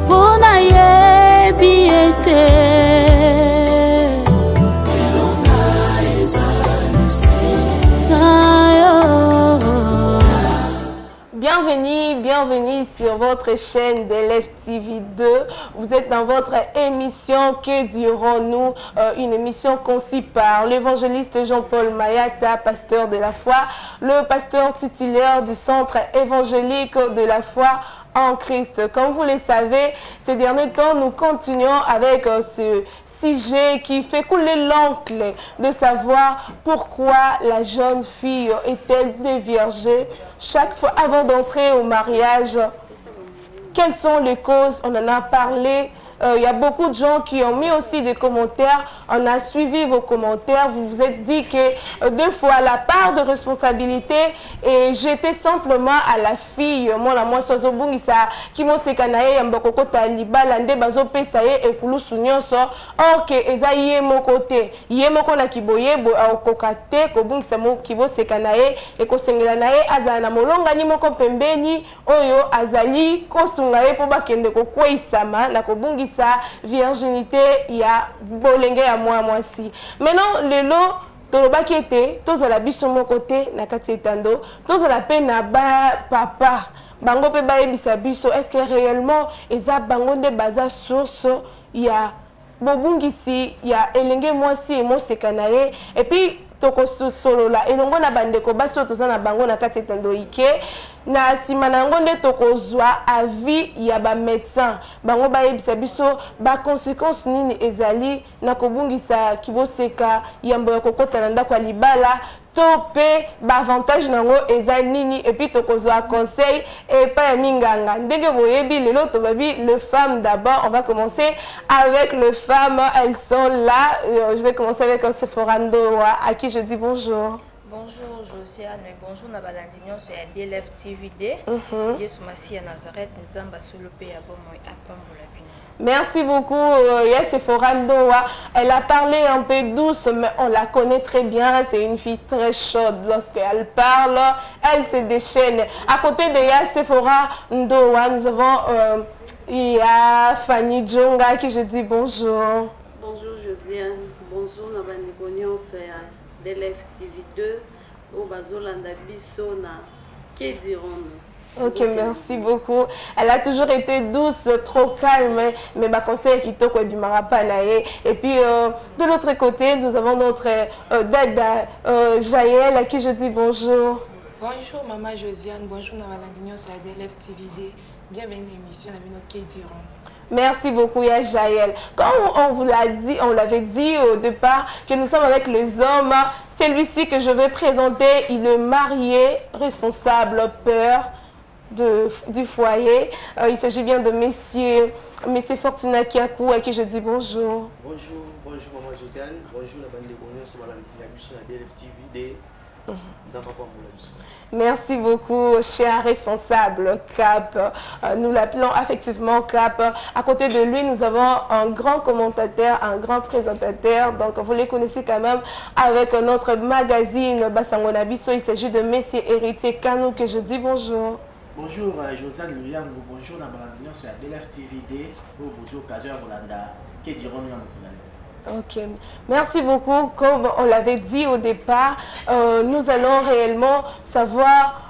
Pona yebi ete Bienvenue sur votre chaîne d'Élève TV 2. Vous êtes dans votre émission Que dirons-nous, une émission conçue par l'évangéliste Jean-Paul Mayata, pasteur de la foi, le pasteur titulaire du centre évangélique de la foi en Christ. Comme vous le savez, ces derniers temps, nous continuons avec ce sujet qui fait couler l'encre de savoir pourquoi la jeune fille est-elle déviergée chaque fois avant d'entrer au mariage. Quelles sont les causes? On en a parlé. Il y a beaucoup de gens qui ont mis aussi des commentaires. On a suivi vos commentaires. Vous vous êtes dit que deux fois la part de responsabilité et j'étais simplement à la fille. Moi, la moi, sozo bungi sa kimo sekanaye yamboko taliba lande bazo pesaye et kulu sunyonso. Ok, eza yé mon côté. Yé mon kona kiboye bo kokate ko bungi sa mo kibo sekanaye et ko sengelanaye azana molonga ni moko pembeni oyo azali ko sungaye po bakende ko kweisama na ko bungi sa virginité ya bolenge ya moi si. Maintenant le lot toloba kete tozala biso mon côté na kati etando tozala pe na ba papa bango pe ba ebisa biso est-ce que réellement eza bango nde baza source ya bobungisi ya elenge moi si mo sekanaye et puis toko solola elongo na bandeko basi toza na bango na kati etando ike na sima na ngo nde tokozwa avis ya ba médecin bango ba yebisa biso ba conséquences nini ezali na kobungisa kiboseka yambo ya kokota na ndako ya libala to pe ba avantage nango eza nini et puis tokozwa conseil et pas ya minganga ndenge boyebi lelo to babi le femme d'abord. On va commencer avec le femme, elles sont là. Je vais commencer avec Sephora Ndoa à qui je dis bonjour. Bonjour Josiane, bonjour Nabalandinho, c'est DLF TVD. Yesu Masi à Nazareth, Nzamba Solope à Bomoy à Pambolapine. Merci beaucoup, Sephora Ndoa. Elle a parlé un peu douce, mais on la connaît très bien. C'est une fille très chaude. Lorsqu'elle parle, elle se déchaîne. À côté de Sephora Ndoa, nous avons Fanny Djonga qui je dis bonjour. Bonjour Josiane, bonjour Nabalandinho, c'est DLF TV2. Au Bazolanda Bissona, que dirons-nous? Ok, merci beaucoup. Elle a toujours été douce, trop calme, mais ma conseil qui t'a du marapanaye. Et puis de l'autre côté, nous avons notre Dada Jaël à qui je dis bonjour. Bonjour maman Josiane, bonjour Navalandinho sur la DLF TVD. Bienvenue à l'émission Que dirons-nous? Merci beaucoup, Jaël. Comme on vous l'a dit, on l'avait dit au départ que nous sommes avec les hommes. Celui-ci que je vais présenter, il est marié, responsable, père du foyer. Il s'agit bien de Monsieur Fortuna Kiakou à qui je dis bonjour. Bonjour Maman Josiane. Bonjour la bande de Bonheur sur la DLF TVD. Merci beaucoup, cher responsable Cap. Nous l'appelons affectivement Cap. À côté de lui, nous avons un grand commentateur, un grand présentateur. Donc, vous les connaissez quand même avec notre magazine Bassango Nabiso. Il s'agit de Monsieur Héritier Kanou que je dis bonjour. Bonjour Josiane Luyango, bonjour Nabalandinho sur la DLF TVD. Bonjour Kazer Bolanda. Que dirons-nous Ok, merci beaucoup. Comme on l'avait dit au départ, nous allons réellement savoir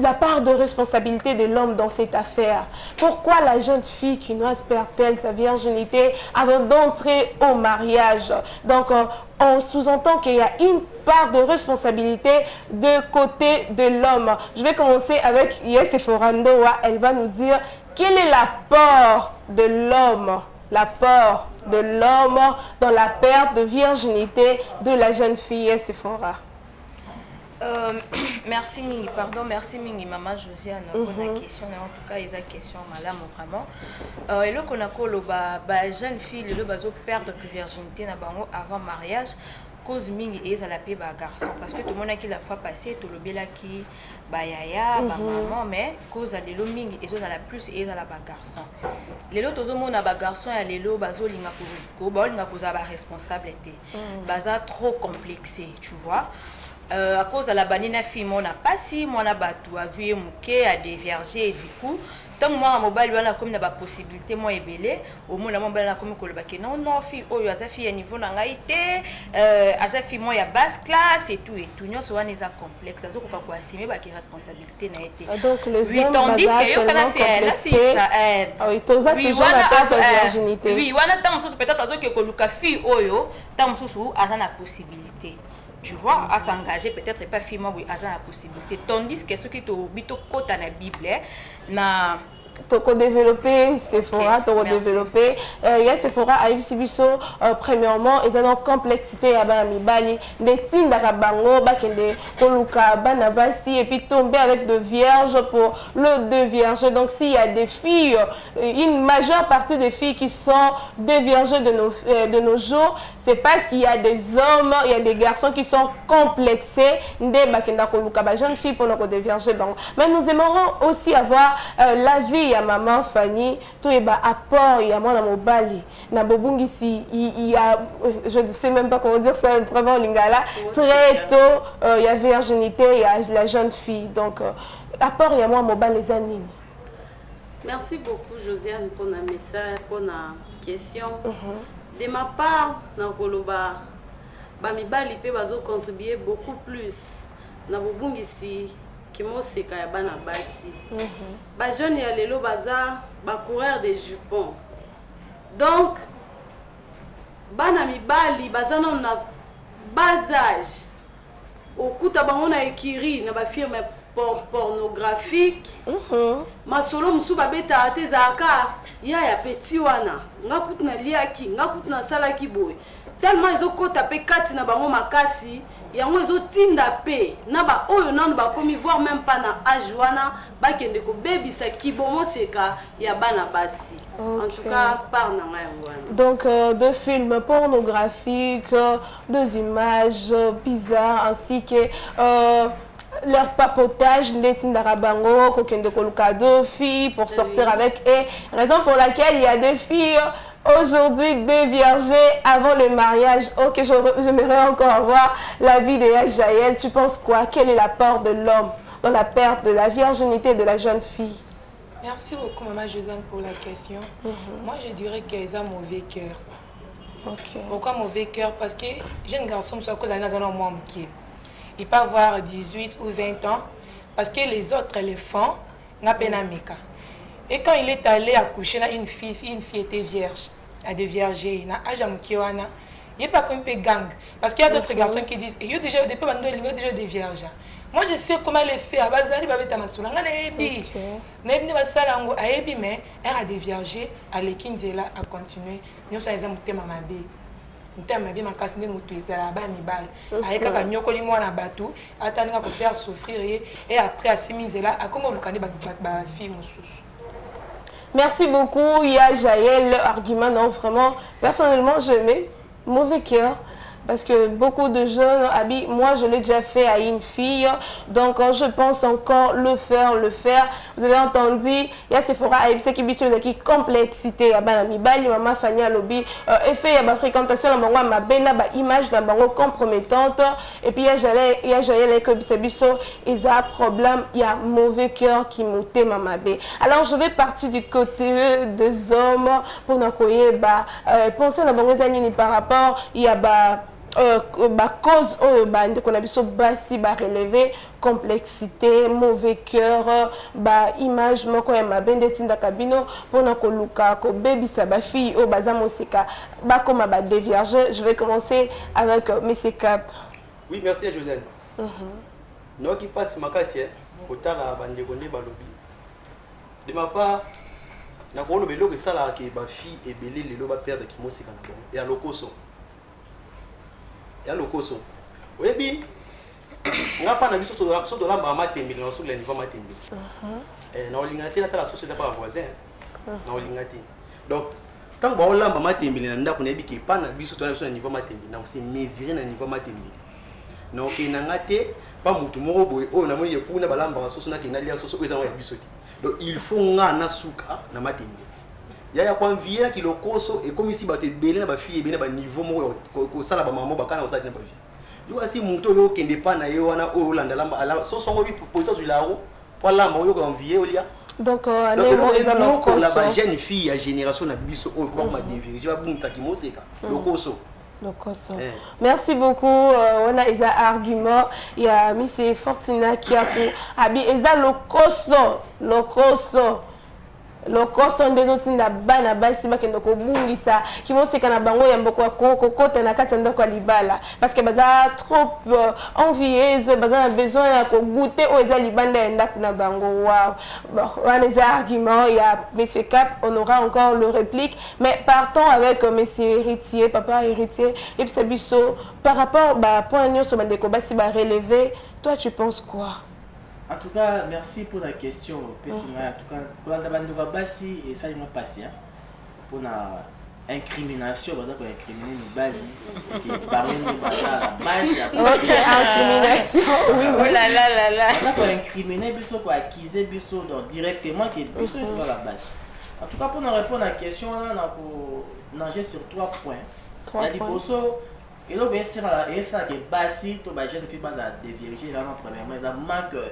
la part de responsabilité de l'homme dans cette affaire. Pourquoi la jeune fille quinoise perd-elle sa virginité avant d'entrer au mariage? Donc, on sous-entend qu'il y a une part de responsabilité de côté de l'homme. Je vais commencer avec Sephora Ndoa. Elle va nous dire quel est l'apport de l'homme. L'apport de l'homme dans la perte de virginité de la jeune fille Sephora. Merci Mingi, pardon, merci Mingi, maman Josiane, pour la question, en tout cas, il y a une question madame vraiment. Et là, qu'on a la jeune fille, le bazo perdre de virginité avant mariage, cause Mingi et ça la paix garçon. Parce que tout le monde a qui la fois passée, tout le bel qui yaya, maman, mais cause à l'élo Mingi et ça la plus et ça la garçon. L'élo tout le monde a garçon et l'élo bazo l'inga pour responsabilité. Baza trop complexé, tu vois. à cause de la banine fille mon a pas si mon a battu a vu mouké a dévierger et du coup tant moi mobile wana comme na ba possibilité moi ebelé au moins na mobile na comme koloba ke non fille oyo aza fille à niveau na ngai te aza fille moi ya basse classe et tout nyonso wana eza complexe azo ko ko assumer ba ki responsabilité na été donc les hommes tandis que yo kana c'est ça oui toza toujours la place de virginité oui wana tant mosusu peut-être azo ke koluka fille oyo tant mosusu aza na possibilité. Tu vois, à s'engager, peut-être pas fille, oui, à la possibilité. Tandis que ce qui est au bito côté dans la Bible, na toko développer Sephora toko développer il y a Sephora à Ibibiso premièrement ils ont une complexité à bana mibali des tinda kabango bakende koluka bana basi et puis tomber avec de vierges pour le deux vierges. Donc s'il y a des filles, une majeure partie des filles qui sont deux vierges de nos jours, c'est parce qu'il y a des hommes, il y a des garçons qui sont complexés nde bakenda koluka ba jeune fille pour nos deux vierges. Mais nous aimerons aussi avoir la vie ya maman Fanny, tout est apport, il y a moi dans mon bali, na bobungi si il y a, je ne sais même pas comment dire ça vraiment lingala, très tôt il y a virginité, il y a la jeune fille, donc apport il y a moi mon bali les années. Merci beaucoup Josiane pour le message, pour la question. De ma part, na koloba ba mibali pe bazo contribuer beaucoup plus na bobungi si qui moseka ya bana basi ba jeune ya lelo baza ba coureur des jupons, donc bana mibali baza na bas âge okuta bango na ekiri na ba firme pornographique masolo musu babeta ate zaka ya petit wana ngakutu na liaki ngakutu na salaki boy tellement ezokota pe kati na bango makasi yango ezotinda pe na ba oyo nanu bakomi voir même pas na âge wana bakende kobebisa kibomo seka ya bana basi. En tout cas par na ngai. Donc de films pornographiques, des images bizarres ainsi que leur papotage d'Arabango, kokende koluka deux filles pour sortir avec, et raison pour laquelle il y a deux filles aujourd'hui déviergées avant le mariage. Ok, j'aimerais encore avoir la vie de Jaël. Tu penses quoi? Quel est l'apport de l'homme dans la perte de la virginité de la jeune fille? Merci beaucoup Maman Josiane pour la question. Moi je dirais qu'ils ont mauvais cœur. Pourquoi mauvais cœur? Parce que jeune garçon soit cause d'un moins qui il peut avoir 18 ou 20 ans parce que les autres les font n'a pas meka. Et quand il est allé accoucher une fille était vierge, à dévierger, na ajamukiwana, il n'est pas comme un gang parce qu'il y a d'autres garçons qui disent il y a déjà des déjà des vierges. Moi je sais comment les faire, bazali babeta masula ngana ebi. Nebni basala ngo aebi mais elle a déviergé à l'ékinzela à continuer. Nous sommes les amutema mabe. Ntama bien makasi ne mutu ezala ba mibali ayeka ka nyokoli mwana batu ataninga ko faire souffrir et après asimizela akoma lukani ba fille mususu. Merci beaucoup ya Jaël, le argument non vraiment personnellement je mets mauvais cœur. Parce que beaucoup de jeunes habillent, moi je l'ai déjà fait à une fille, donc je pense encore le faire. Vous avez entendu, il y a Sephora à Ibse qui bisse qui complexité, il y a Banami Bali, Maman Fanny Alobi, effet, il y a fréquentation, il y a ma bena, image, il y a compromettante, et puis il y a Joël et que bisso, il y a problème, il y a mauvais cœur qui monte Maman B. Alors je vais partir du côté des hommes pour nous penser à la par rapport, il y a cause qu'on a besoin basi relever complexité mauvais cœur image moko ya mabende tinda kabino pona ko luka ko baby sa ba fille o baza mosika ba koma ba dévierge. Je vais commencer avec monsieur Cap. Oui, merci à Josiane. Non qui passe makasi kotala bande konde balobi de ma part na ko lobelo ke sala ke ba fille ebele lelo ba perdre ki mosika na bon et à lokoso. Ya lokoso oyebi ngapa na biso to la mama tembi na so le niveau matembi na olingati na tala société pa voisin na olingati donc tant ba olamba matembi na ndako na yebi ke pa na biso to na niveau matembi na se mesurer na niveau matembi na ok na ngate pa mutu moko boye o na moni yepuna balamba soso na kinalia soso ko ezanga ya biso ti donc il faut nga na suka na matembi ya kwa mvia kilokoso et comme ici ba te belé na ba fille belé ba niveau mo ko sala ba maman ba kana osati na ba vie toi si mon toyo qui n'est pas naïe wana oh landa lamba ala so songo bi position sur la roue voilà mon yo envier olia donc pour la jeune fille à génération na biso oh pour ma déviriger va bunta ki moseka lokoso. Merci beaucoup. On a des arguments. Il y a Miss Fortina qui a fait Abi Eza lokoso des autres na bana basi bakendo ko bungisa kimoseka na bango ya mboko kokota na kati ndako libala parce que baza trop envieuse baza na besoin ya ko goûter o eza libanda ya ndako na bango wow bon on a des arguments il y a monsieur Cap on aura encore le réplique mais partons avec monsieur héritier papa héritier et puis biso par rapport ba point nyonso bandeko basi ba relever toi tu penses quoi? En tout cas, merci pour la question. En tout cas, quand on a passé, et ça, il m'a passé pour l'incrimination, parce qu'on a incriminé les balles qui parlent de la base. Ok, incrimination, oui, oh là là là là. On a incriminé, pour accuser directement qui est dans la base. En tout cas, pour nous répondre à la question, on a nager sur 3 points. Il y a des bossos. Et là, c'est ça qui est basé, tout le jeune fille à déviriger là, premièrement, il manque,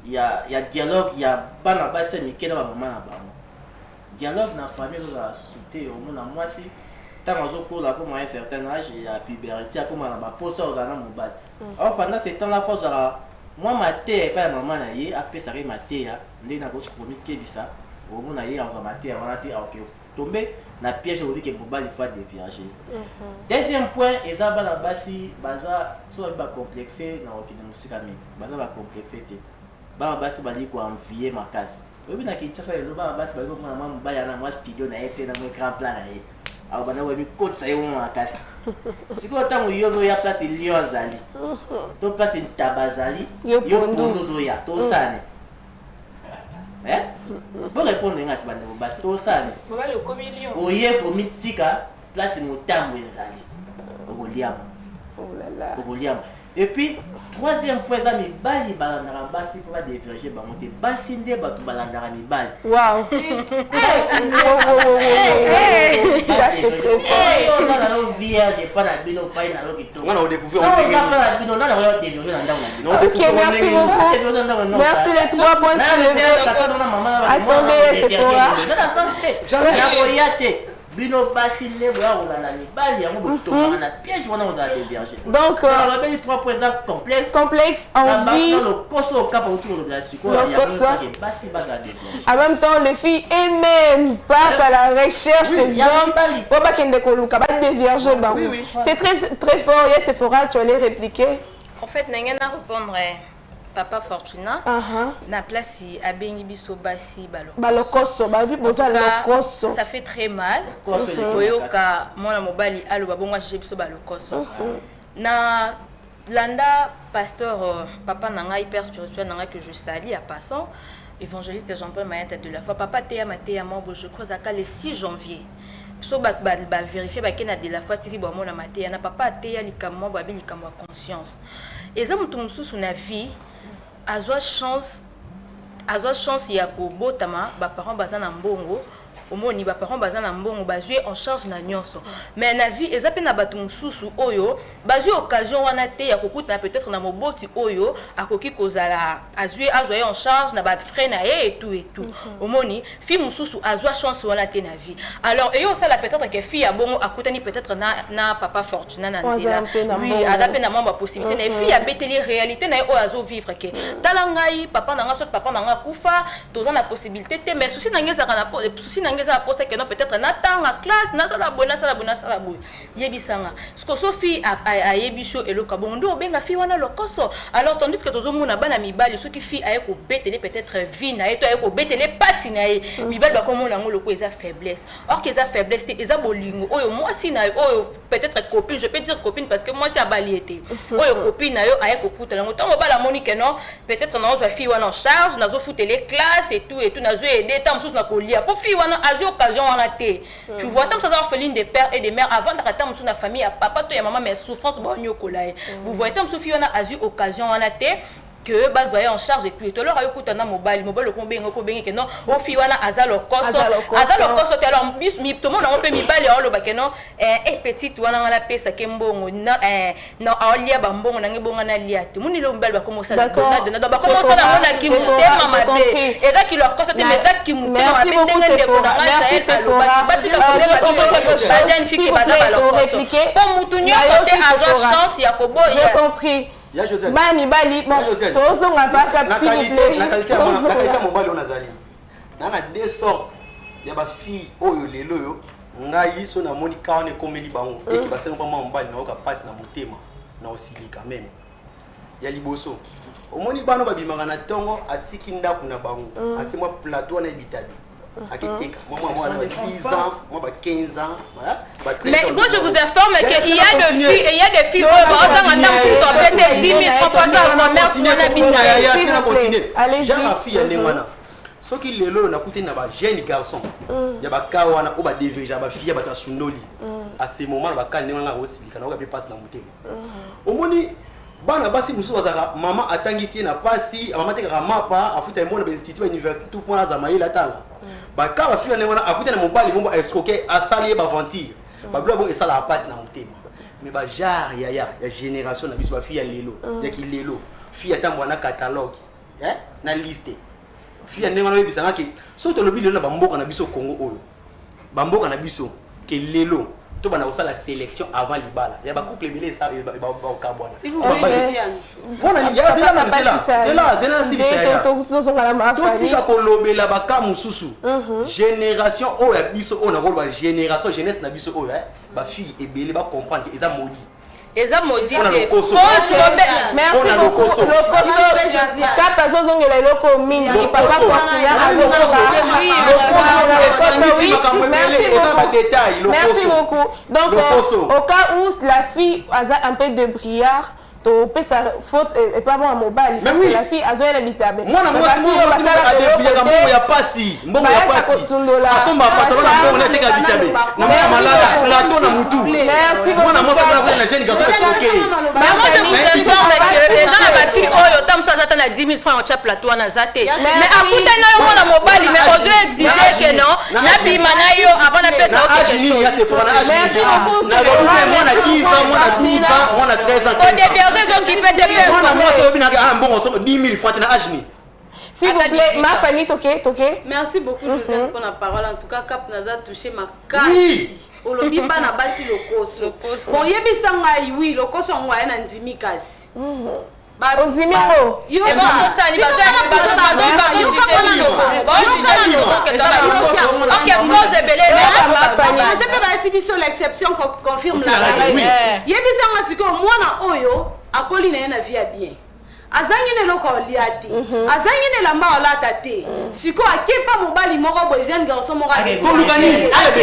il y a dialogue, il y a pas la base, mais quel est le moment là-bas. Dialogue dans la famille, dans la société, au moins, moi, si, tant que je cours là, pour un certain âge, il y a puberté, comme on a posé aux années, mon bas. Or, pendant ce temps-là, force moi, ma tête, pas maman, après ça, ma tête, les négociations promis qui ça, au moins, on a ma tête, on a dit, ok, tomber. Na piège au que pour il faut déviager. Deuxième point, les abats là-bas si baza soit pas complexé na okina musika mi. Baza ba complexé te. Ba basi bali ko envier ma case. Obi na kinchasa le ba basi bali ko na mama baya na moi studio na ete na mo grand plan na ye. Aba bana webi kotsa yo ma case. Siko tango yozo ya place lion zali. To place tabazali yo pondozo ya to sane. Pour répondre à ce que vous savez, vous avez pour mitika place motam ezali. Et puis troisième point ça mi bali balandara basi pour déverger ba monter basi nde ba to balandara mi bali. Wow. Ça na lo vierge pas na bino pas na lo kito. On a découvert. Ça na bino na na déverger na ndako. OK, merci beaucoup. Merci les 3 points soulevés. Attendez, c'est quoi? Ça na sens te. Bino basi ne boya olana ni bali yango to na piège wana on a déverger. Donc on appelle 3 points complexes en vie le koso au cap autour de la sucre il y a ça qui basi basa déverger. En même temps les filles aiment partent à la recherche des hommes pour pas qu'elle décoluka ba déverger ba. C'est très fort et c'est fort tu allais répliquer. En fait n'engena répondre Papa Fortuna na place à bengi biso basi balokoso babi boza lokoso ça fait très mal oyoka mwana mobali alo babonga chez biso balokoso na landa pasteur papa nanga hyper spirituel nanga que je salue à passant évangéliste Jean-Paul Mayet de la foi papa Théa Matéa membre je crois à le 6 janvier so ba vérifier ba kena de la foi TV ba mona Matéa na papa Théa likamwa ba bi likamwa conscience eza mutu mususu na vie azwa chance ya kobotama ba parents bazana mbongo omoni ba parents bazana mbongo bazui en charge na nyonso mais na vie eza pe na batu mususu oyo bazui occasion wana te ya kokuta peut-être na moboti oyo akoki kozala azui azwa en charge na ba frère na et tout omoni fille mususu azwa chance wana te na vie alors eyo ça la peut-être que fille a bongo akutani peut-être na papa Fortuna na ndila oui adape na mamba possibilité na fille a beteli réalité na o azo vivre que talangai papa nanga so papa nanga kufa toza na possibilité te mais souci nangeza kana souci nangeza poste que non peut-être na tanga classe na sala bona yebisanga ce que Sophie a yebisho eloka bondo benga fille wana lokoso alors tandis que tozo mona bana mibali soki fille aye ko beteli peut-être vie na eto aye ko beteli pasi na ye mibali ba komona ngo loko eza faiblesse or que eza faiblesse te eza bolingo oyo moi si na oyo peut-être copine je peux dire copine parce que moi c'est abaliété oyo copine na yo aye ko kutela ngo tango bala monique non peut-être na ozo fille wana en charge nazo foutele classe et tout nazo aider tam sous na kolia pour fille wana azo occasion wana te tu vois tant ça orpheline des pères et des mères avant d'arrêter sous la famille à papa toi et maman mais souffrance bon nyokola vous voyez tant sous fille wana azo occasion wana te que bas voyer en charge et tout to leur écoute na mobile ko bengi que non au fi wana azalo koso te alors mi to mona on peut mi bali lo ba que non petite wana ngala pesa ke mbongo na alia ba mbongo na ngebonga na lia tout moni lo mbali ba commencer na ba commencer na mona ki mutema mabe et là qui leur koso te meza ki mutema mabe ndenge ndeko na ba tika ko jeune fille qui va dans répliquer pour mutunyo côté avoir chance ya ko boya j'ai compris. Mami bali tozo ngapa cap s'il vous plaît. La qualité mobile on azali. Na deux sortes. Ya ba fille oyo lelo yo ngai so na moni kaone komeli bango et ki basela kwa mobile na oka passe na motema na osili quand même. Ya liboso. Omoni bano babimanga na tongo atiki ndaku na bango. Ati moi plateau na bitabi. Moi, 10 ans, moi, 15 ans. Mais moi, je vous informe qu'il y a des filles qui ont 10 000 francs par allez, j'ai ma fille, elle est là. Ce qui est là, on a écouté un jeune garçon. Il y a des cas où on a des filles, il y a des sundoli. À ce moment, on a aussi des passes dans le thème. Au moins, bana basi musu bazaka mama atangisi na pasi mama teka mapa afuta imona institut université tout point za maïla tanga ba ka ba fila ngwana akuta na mobali momba escroquer asali ba ventir ba blo bon esala pasi na motema mais ba jar ya génération na biso ba fille lelo ya ki lelo fille atambo na catalogue na liste fille ngwana bebisanga ke so to lobi lelo ba mboka na biso Congo oyo ba mboka na biso ke lelo to bana la sélection avant libala ya ba couple belé ça ba carbone si vous voulez bona ni ya zela si bisa to tika ko lobela ba ka mususu génération o ya biso on a ba génération jeunesse na biso o ba fille ebele ba comprendre que eza modi eza maudit merci beaucoup lokoso kapa zozongela eloko mingi papa merci beaucoup donc au cas où la fille a un peu de brillard to pesa faute et pas bon à mobile parce que la fille a zoé l'habitable moi ya pasi mbongo ya pasi asomba patron na mbongo na teka habitable na malala plateau na mutu merci beaucoup moi na jeune garçon choqué maman de vous informe que les gens la fille oyo tam ça attend à 10 000 francs en chat plateau na zaté mais akuta na yo na mobile mais on doit exiger que non na bima na yo avant na pesa autre chose merci beaucoup moi na 10 ans moi na 12 ans moi na 13 ans s'il vous plaît, ma famille, ok. Merci beaucoup, Josiane, pour la parole. En tout cas, Cap Naza touché ma carte. Olobi bana basi lokoso. Bon, yebisa ngai oui, lokoso ngai na ndimi kasi. On dit miro. Yo ba ça ni bazo OK, pose belé ma famille. C'est pas la sibiso l'exception confirme la règle. Yebisa ngai siko mwana oyo akoli na vie bien. Azangine loko liati. Azangine lamba olata te. Siko akepa mobali moko bo jeune garçon moko avec. Kolugani. Est-ce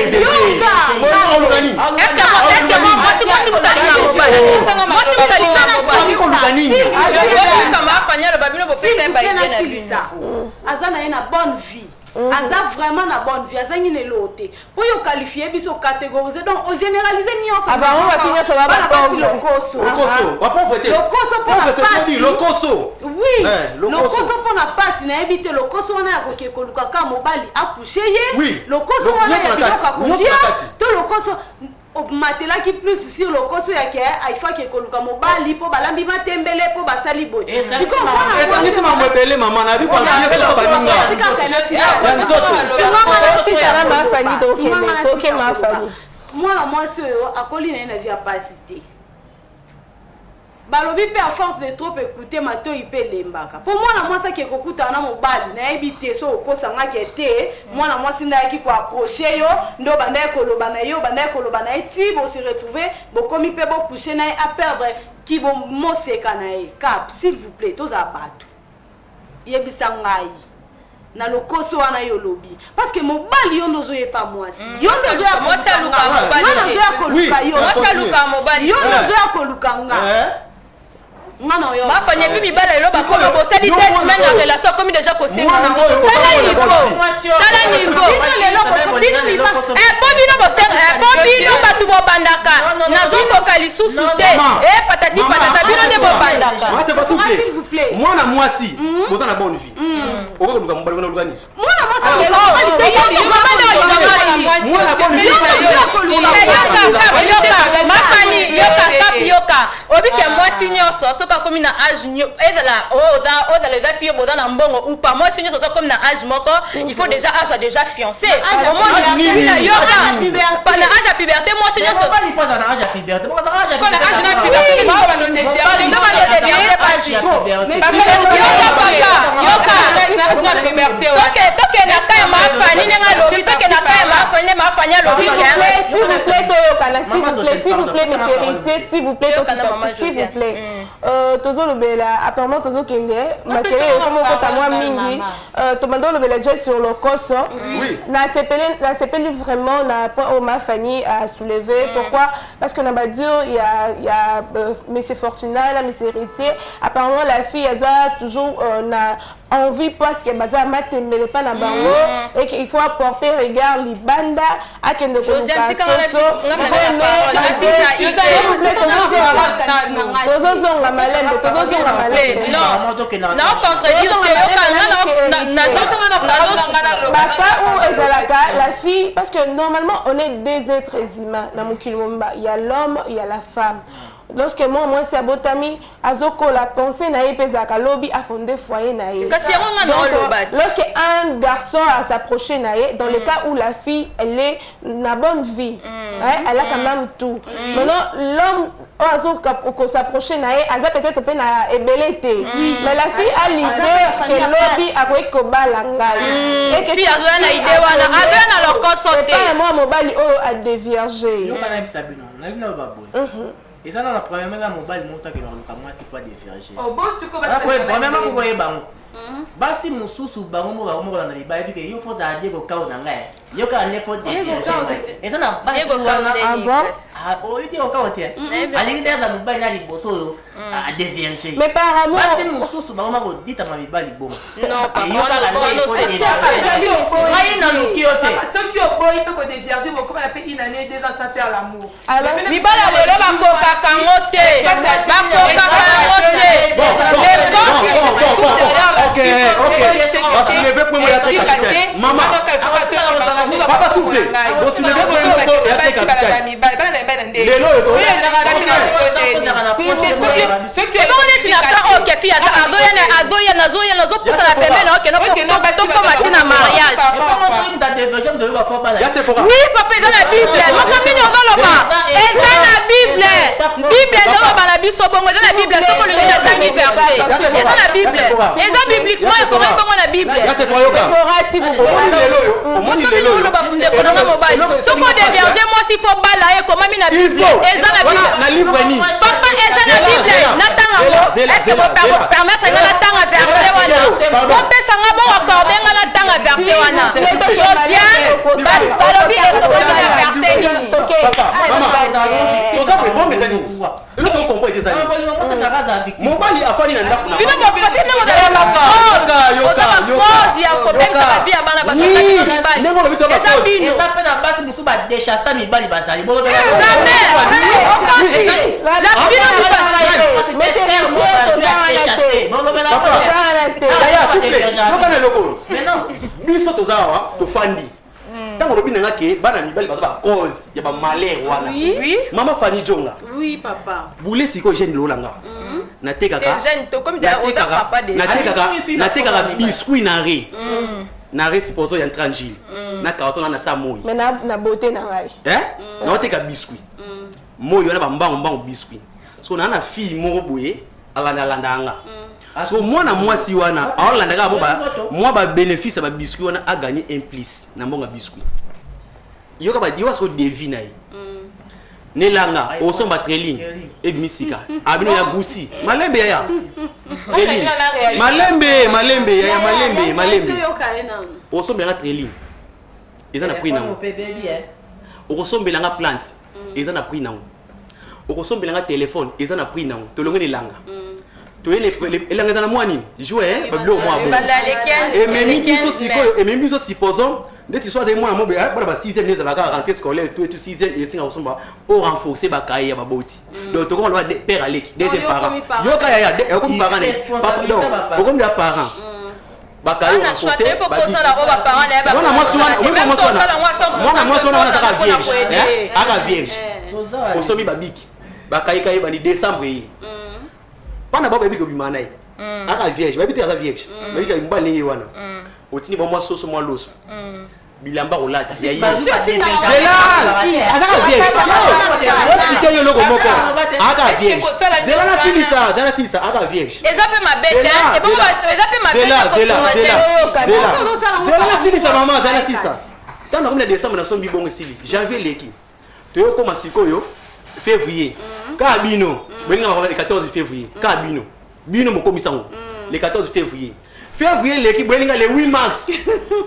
que moi si vous allez mobali. Moi si vous allez mobali kolugani. Kama afanya le babino bo pesa mbaye na Azana ina bonne vie. Aza vraiment na bonne vie, azangine loté. Pour yo qualifier biso catégoriser donc au généraliser ni on va finir sur la lokoso. Va pas voter. Lokoso pour la passe. Lokoso. Oui. Lokoso pour la passe na éviter lokoso on a ko koluka ka mobali accoucher ye. Oui. Lokoso on a to lokoso matela qui plus sur le koso ya ke aifa ke koluka mobali po balambi matembele po basali boy siko esa nisi mamwebele mama na bi kwa yeso baninga mwana mwasi oyo akoli na vie capacité balobi pe à force de trop écouter mato ipe lembaka pour mwana mwasi ke kokuta na mobali na ebite so okosanga ke te mwana mwasi ndaki ko approcher yo ndo banda ekoloba na yo banda ekoloba na eti bo se retrouver bo komi pe bo coucher na a perdre ki bo moseka na e cap s'il vous plaît toza bato yebisa ngai na lokoso wana yo lobi parce que mobali yo ndozo ye pa mwasi yo ndozo ya mwasi aluka mobali yo mwasi aluka mobali yo ndozo ya koluka nga Mano yo. Ma fanya bibi bala lo ba komo bo sadi test men en relation comme déjà possible. Tala niveau. Bino mi ba. Bon bino bo ser. Bon bino ba tu bo bandaka. Na zongo kali susu te. Patati patata bino de bo banda. Moi c'est pas s'il vous plaît. Moi na moi si, autant la bonne vie. Au revoir le mobali on a gagné. Moi na moi ça. Moi na bonne vie. Ma famille yoka. Obi que moi signor so ka comme na âge et de la dans les filles bodan na mbongo ou pas moi signor so comme na âge moko il faut déjà avoir déjà fiancé. Au moins yoka. Pas na âge à puberté moi signor so pas pas dans âge à puberté. Moi dans âge à s'il vous plaît, Tozo Lobela, apparemment Tozo Kende, ma télé est comme au moi mingi, Tomando Lobela déjà sur le cosso. La CPL vraiment n'a pas ma famille à soulever. Pourquoi? Parce que dans Badur, il y a Monsieur Fortuna, là, Monsieur Héritier. Apparemment la fille, elle a toujours envie parce que baza matembele pas na bango et qu'il faut apporter regard libanda à kende ko la fille parce que normalement on est des êtres humains dans il y a l'homme, il y a la femme. Lorsque moi c'est abotami azoko la pensée naïe pezaka lobby a fondé foyer naïe. Lorsque un garçon a s'approché naïe dans le cas où la fille elle est na bonne vie, elle a quand même tout. Maintenant l'homme azoko s'approcher naïe aza peut-être pe na ebelete. Mais la fille a l'idée que lobby a quoi kobala ngai. Et que fille aza na idée wana aza na lokoso te. Pas moi mobali o a dévierger. Yo kana bisabino. Na bino babwe. Et ça dans la première main mobile monta que moi c'est pas des vierges. Oh bon ce qu'on va faire. Premièrement vous voyez bango. Basi mususu bango mo bango na liba bi que yo faut ça dire ko ka na ngai. Yo ka ne faut dire. Et ça na basi ah oh il dit au ka otia. Ali ndia za mobile na liboso yo a des vierges. Mais par amour basi mususu bango ma ko dita ma mibali bon. Non pas yo ka la ne faut dire. Ai na lukiote. Ceux qui ont beau il peut que des vierges vont comme on appelle une année 2 ans sans faire l'amour. Alors mibala lelo bakoka kangote. Bakoka kangote. Ok. Parce que le pour moi la maman. Papa s'il vous plaît. Vous soulevez pour moi la capitaine. Les lots. Ceux qui ont dit attends OK fille attends azoya nazo pour la permettre là OK non comme matina mariage. Oui papa dans la Bible. Moi comme nous dans le bas. Et dans la Bible. Bible dans la Bible bongo dans la Bible c'est pour le dernier verset. Et dans la Bible. Et ça bibliquement comment comment la Bible. C'est pour yoka. Si vous Soko des vergers moi s'il faut balayer comment mi na Bible. Et dans la Bible. Na livre ni. Papa et dans la Bible. Est-ce que vous permettre que la tanga verset wana. On peut s'en bon accorder la tanga verset wana. Social balobi et verset. OK. Pour ça pour mes amis. Le faut comprendre des amis. Mon bali a fallu na kuna. Bino mo bino mo da la yoka. Ya ko benza la vie abana ba bali. Nengo lo bito ba cause. Et ça peut na basi musu ba déchasta mi bali basali. Jamais. La bino mo ba mais c'est mais non biso tozawa tofandi ntango lobi nanga ke bana mibali baza ba cause ya ba malheur wana oui mama Fanny Jonga oui papa boule siko jeune lolanga natekaka natekaka biscuit na re supposé ya tranquille na carton na sa moyi mais na beauté na ngai na oteka biscuit moyi wana ba mbango biscuit so na fille moko boye alanda anga so mwana mwasi wana aolandaka moi ba bénéfice ba biscuit wana a gagné un plus na mbonga biscuit yoka ba diwa so devina yi nelanga osomba treling e misika abino ya gusi malembe ya treling malembe ya malembe osomba nga treling eza na prix nango okosombela nga plante eza na prix nango okosombela nga téléphone eza na prix nango tolonge nelanga tu es les langues dans moi ni jouer bablo moi et même biso sikoyo et même biso supposons dès tu sois moi mo ba 6e né za ka rentrée scolaire tout 6e et 5 ensemble au renforcer ba kai ya baboti donc to comment père aleki deuxième parent yo ka ya comme parent papa donc comme les parents ba kai on renforcer ba moi ça vierge aka vierge au somi babiki ba kai kai ba ni décembre Pana baba bibi ko bimana yi. Aka vierge, babi te asa vierge. Babi ka imba ni wana. Otini ba moi soso moi loso. Bilamba rolata. Ya yi. Zela. Aka vierge. Hospital yo loko moko. Aka vierge. Zela na tilisa, zela sisa, aka vierge. Eza pe ma bête, et bon eza pe ma bête. Zela na tilisa mama, zela sisa. Tant na décembre na sombi bongo sili. Janvier leki. To yo koma sikoyo février. Kabino, le 14 février. Kabino, Bino mo komisango. Le 14 février. Février l'équipe Belinga le 8 mars.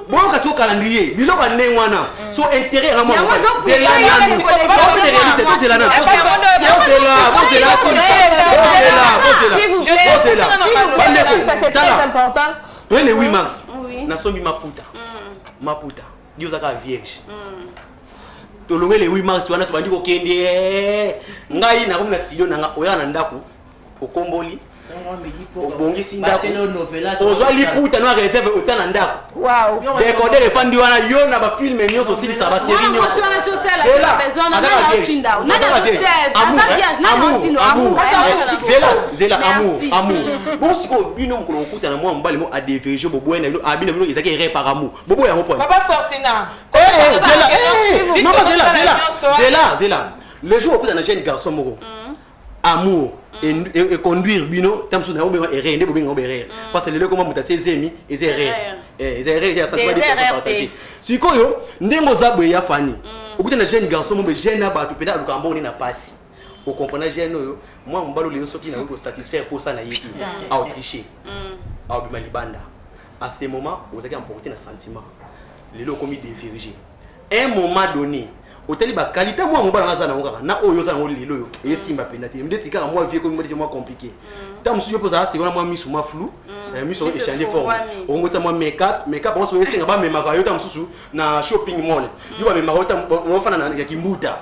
Bon ka so calendrier, bilo ka ne wana. So intérêt à moi. C'est là nani. C'est réalité, c'est là nani. C'est très important. Le 8 mars. Na sombi maputa. Maputa. Dieu zaka vierge. Tolongwe le 8 mars wana tobandi ko kende ngai na komna studio nanga oya na ndako okomboli obongisi ndako ozwa liputa no réserve ota na ndako wow décoder le fandi wana yo na ba film nyonso sili sa ba série nyonso zela amour bon siko bino mukolo okuta na mwa mbali mo a déverger bobo na bino abina bino ezaki erreur par amour bobo ya mopo Papa Fortina. Zela. Le jour où tu as un jeune garçon moko, amour et conduire bino, tam sou na obe erreur, ndé bobenga obe erreur. Parce que le comment muta ses amis et ses erreurs. Les erreurs ça doit être partagé. Sikoyo ndengo zabwe ya fani. Okuta na jeune garçon mo be jeune ba to pena luka mboni na pasi. Au comprendre jeune oyo, moi mbalo le soki na ko satisfaire pour ça na yiki. A tricher. A obima libanda. À ce moment, vous avez emporté un sentiment. Les lots commis dévirgés. Un moment donné, au télé ba qualité moi mon bala na ngaka na oyo za ngoli lelo et simba penati me dit ka moi vie comme moi c'est compliqué tant monsieur pose ça c'est vraiment mis sur ma flou mis sur échanger forme on ngota moi make-up on so yesinga ba mema ka yo tam susu na shopping mall yo ba mema ko tam on fana na kimbuta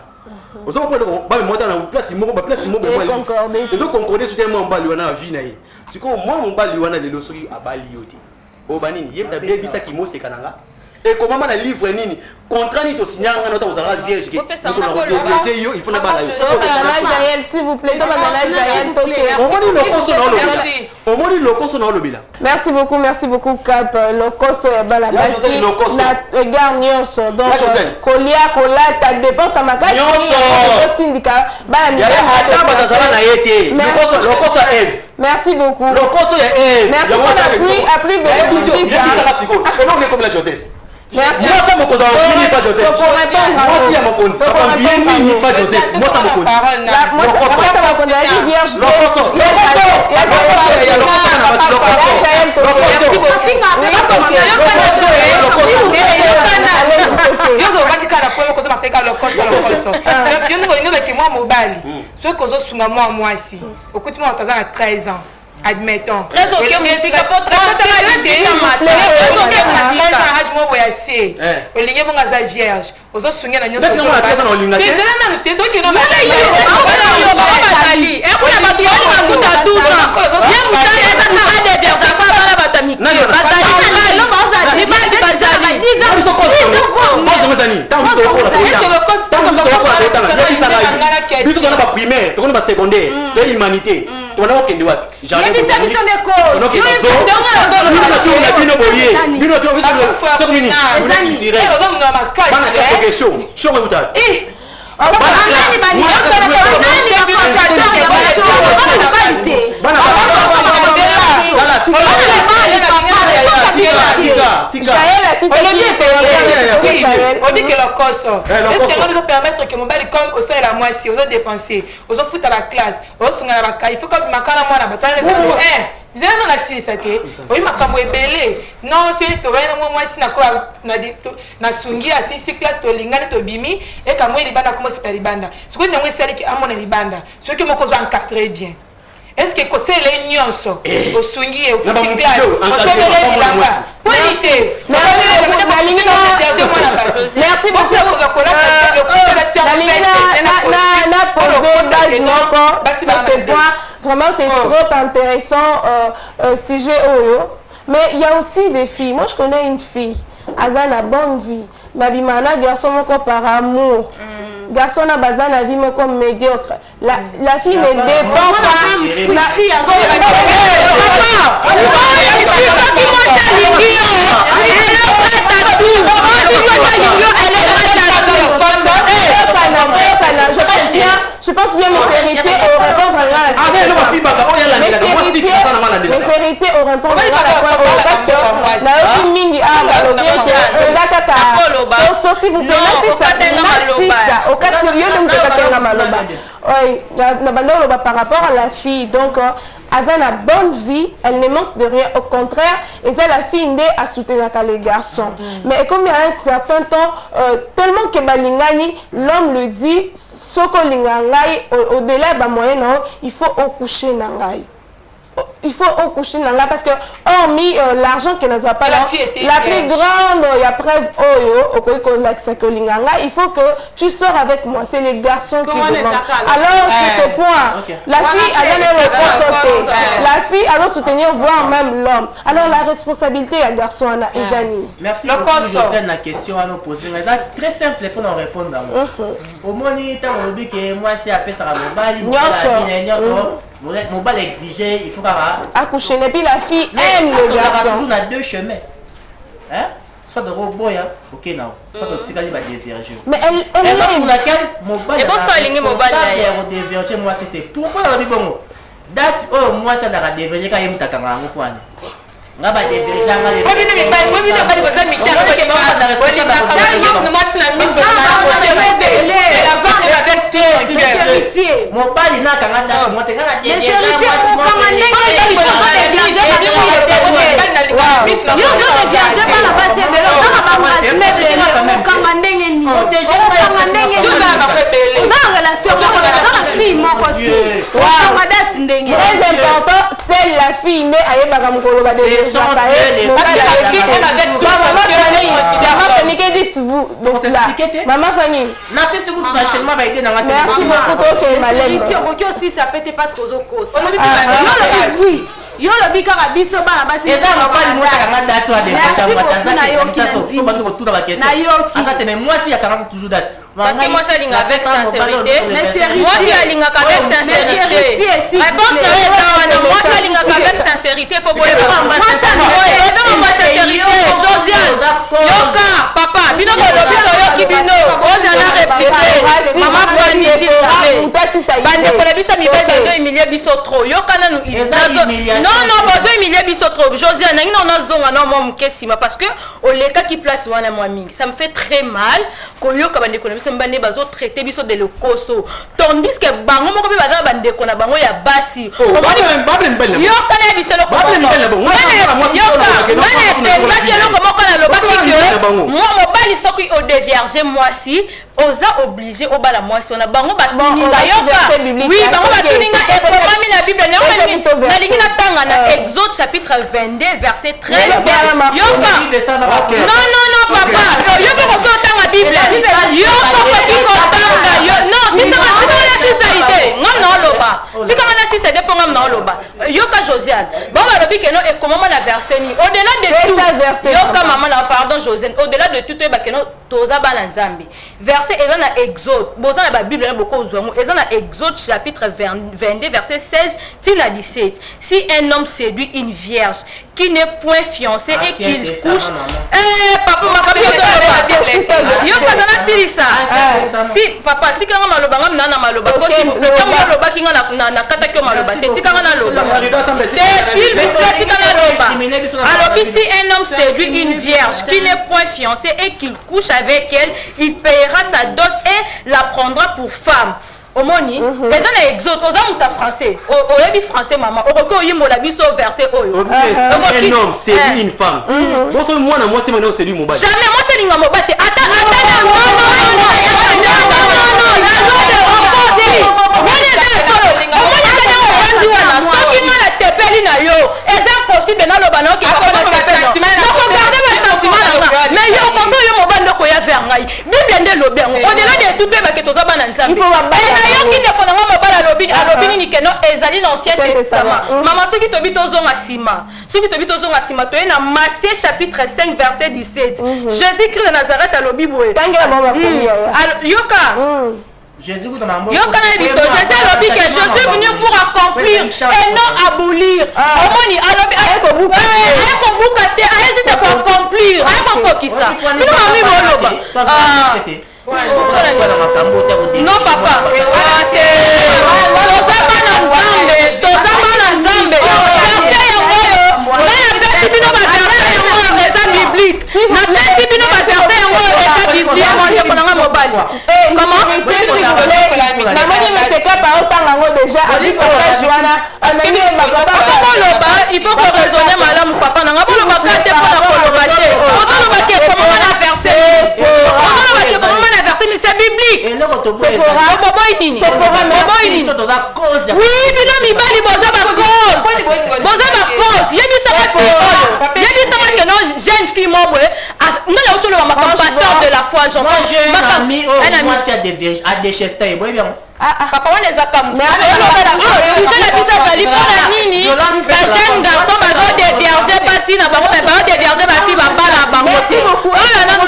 ozo ko ba mema na place moko ba place moko ba ils ont concordé sur tellement bali wana vie na ye siko moi mon bali wana lelo soki abali yote o banini yebta baby ça ki mo se kananga. Et comment on a livre nini contrat ni to signer ngana to uzala vierge ki il faut na bala Jaël s'il vous plaît merci beaucoup Cap Lokoso ya bala basi na garnioso donc kolia kolata dépense à makasi tindika bala mi na yete Lokoso Eve merci beaucoup Lokoso ya Eve merci pour appris de comme la Joseph. Merci. Moi ça me cause en pas Joseph. Moi si à mon compte. Pas bien pas Joseph. Moi ça me cause. Moi ça me cause la vierge. Admettons. Très ok, musique à pas très vierge. Aux autres souvenirs de on dit que le cost est-ce que nous permettre que mon bel comme au sein de la moitié aux autres dépenser aux autres foutre à la classe aux sont à la il faut que ma cala moi la bataille disait non la si ça que oui ma camo belé non celui to va moi si na quoi na sungi à 6 classe to lingana to bimi et quand moi libanda comment c'est libanda ce que nous c'est que amona libanda ce que mon cause encadré bien est-ce que c'est les nyonso au swingi et au Na ba fuki mukide, class encadré, parce que les pas bilanga moi. polité Merci beaucoup. Sur ce point, vraiment c'est trop intéressant sujet Oyo. Mais il y a aussi des filles. Moi je connais une fille, elle a une bonne vie. Ma bimana garçon par amour. Garçon na bazana vie mais comme médiocre. La fille ne dépend pas. La fille a je pense bien mes héritiers auront répondre à la mes héritiers auront répondre à la parce que la aussi mingi s'il vous plaît au cas sérieux par rapport à la fille donc elle a une bonne vie, elle ne manque de rien, au contraire, et c'est la fille née à soutenir les garçons. Mais comme il y a un certain temps, tellement que Balingani, l'homme le dit, ce que l'ingangay, au-delà de moyen, il faut accoucher nangai. Il faut accoucher nangai parce que hormis l'argent que n'a pas la plus grande, il y a preuve il faut que tu sors avec moi, c'est les garçons qui demandent. Alors c'est ce point, la fille elle a la fille elle doit soutenir voire même l'homme. Alors la responsabilité à garçon à Isani. Merci beaucoup Josiane la question à nous poser, mais c'est très simple pour nous répondre. Au moins il y a que moi c'est après ça va mon bal exigé, il faut accoucher. Et puis la fille aime le garçon. On a deux chemins. Hein? Soit de robot, ok, non. Soit de tigali va déverger. Mais elle est pour laquelle mon bal est déverger, moi c'était. Pourquoi on a dit bon? Date, oh, moi ça n'a déverger quand il me t'a ngaba déverger ngale. Mon bali n'a qu'à très important, c'est la fille née à Yebagamukolo. Maman Fanny. Merci beaucoup. Aussi, ça peut être parce que oui. Yo le bika biso bana basi eza mobali mota kanga date wa de ça te mais moi si yakanga toujours date parce que moi ça linga avec sincérité moi si alinga avec sincérité réponse na moi ça linga avec sincérité faut boire moi ça sincérité Josiane yoka papa bino ko lobito yoki bino ozana répéter maman Fanny dit bande ko lebisa mi ba de humilier biso trop yoka nanu non besoin humilier biso trop Josiane nangi na zonga na moi mukesima parce que au leka qui place wana moi mingi ça me fait très mal ko yoka bande ko biso mbane bazo traiter biso de lokoso tandis que bango moko be baza bande ko na bango ya basi yoka na biso lokoso moi mobali soki au dévierger moi si oza obligé au bala moi si on a bango batuninga yoka oui bango batuninga et programme na bible na lingi na tanga na Exode chapitre 22 verset 13 yoka non papa yoka ko tanga bible yoka ko tanga non si ça ité non loba si comme na si c'est des programme non loba yoka Josiane bon ba lobi que non et comment la verset ni au-delà de tout yoka maman la pardon Josiane au-delà de tout ba que non toza bana nzambi verset eza na Exode boza na bible na beaucoup ozwango eza na Exode chapitre 22 verset 16 tina 17 si un homme séduit une vierge qui n'est point fiancé et qu'il couche papa yoka zana silisa si papa tikanga maloba ngam na maloba ko si maloba kinga na kata ko maloba te tikanga na loba s'il vous plaît tikanga loba alors si un homme séduit une vierge qui n'est point fiancé et qu'il couche avec elle il paiera sa dot et la prendra pour femme. Omoni, mais dans l'exode, aux hommes français, au français maman, au record il m'a biso verset oyo. Un homme séduit une femme. Moi c'est mon homme séduit mon bâti. Jamais moi c'est l'inga mon bâti. Attends. sepeli na yo eza possible na loba na ki ko na sentiment na ko garder ma sentiment na mais yo ko yo mo bando ko ya vers ngai bible nde lobi ngo au delà de tout pe ba ke toza bana nzambe na yo ki ne ko na mo bala lobi ni ke no ezali dans ancien testament mama soki to bito zonga sima soki to bito zonga sima to na Matthieu chapitre 5 verset 17 Jésus-Christ de Nazareth a lobi boye tangela mama yoka Jésus dans ma mort. Yoka na biso Jésus a lobi que je suis venu pour accomplir et non abolir omoni alobi ayeko buka te ayejite pour accomplir ayeko kokisa bino mami boloba non papa toza bana nzambe verset yango yo ngai napesi bino baverset yango eza biblique napesi bino baverset yango eza biblique mondeko nanga mobali comment namoni meseka baotanga yango déjà abi passage wana boloba il faut ko raisonner malamu papa nanga boloba kate mpona koloba te otoloba ke komoma na verset otoloba ke komoma na verset mais c'est biblique oui bino mibali boza bacause yebisaka fi oyo yebisaka ke no jeune fille mobo nga na otoloba makambo pasteur de la foi papa wana eza kamu sujet na biso azali mpona nini bajeune garçon bazodevierge basi na bango me bazodevierge bafille babala bango te oyo ananu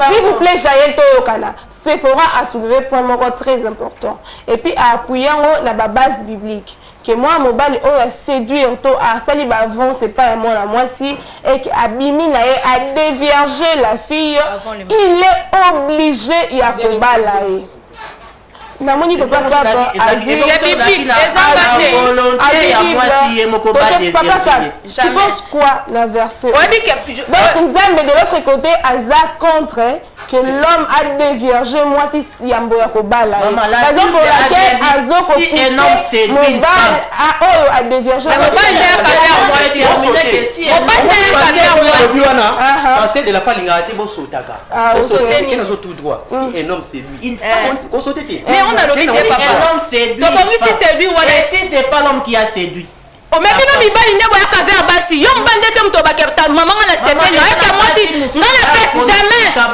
s'il vous plaît Jaël toyokana Sephora a soulevé point moko très important et puis a appuyé na ba base biblique que moi mobile a séduire to a sali ba avant c'est pas moi la moisi et que abimi na a dévierger la fille il est obligé il a kobala namoni papa tu penses quoi la verset donc Nzambe de l'autre côté aza contre que l'homme a déviergé moi si yambo ya kobala raison pour laquelle azo si un homme séduit une femme a déviergé de la femme lingate bo sotaka tout droit si un homme séduit une femme on saute on a l'obligé papa un homme séduit donc si séduit voilà si c'est pas l'homme qui a séduit mais bino mibali nde boyaka vers basi yo mbande te moto baketa mama nga na sepeli est-ce que moi si nga na pesi jamais nga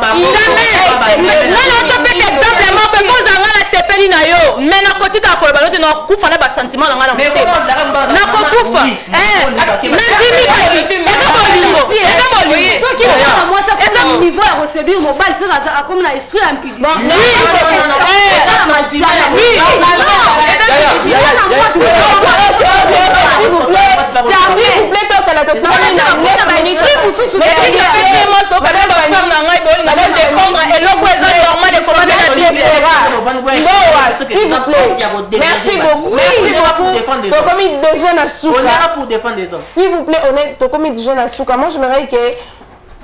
na otopeka exemple ma pe koza nga na sepeli na yo mais nakotika koloba no te nakufa na basentiment na nga na motema nakokufa nandimi kasi eza bolingo eza niveau ya koseduire mobali seka akomi na esprit ya impudicité s'il vous plaît, toi, la toxique, merci beaucoup. On est là pour défendre les hommes. S'il vous plaît, on est comme des jeunes à Souka. Moi, je me dirais que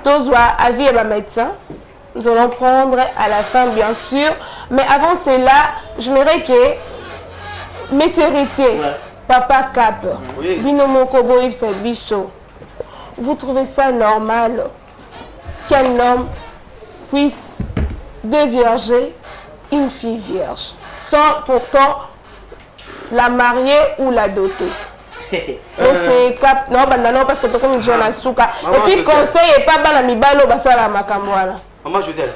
Tozwa, avis et ma médecin. Nous allons prendre à la fin, bien sûr. Mais avant cela, je me dirais que messieurs héritiers, Papa Cap, Binomo Kobo Ibsa Bisso, vous trouvez ça normal qu'un homme puisse dévierger une fille vierge sans pourtant la marier ou la doter? C'est Cap, non, parce que tu comme jeune à Souka. Et puis conseil et pas dans mibalo basala makamwala. Maman Joselle.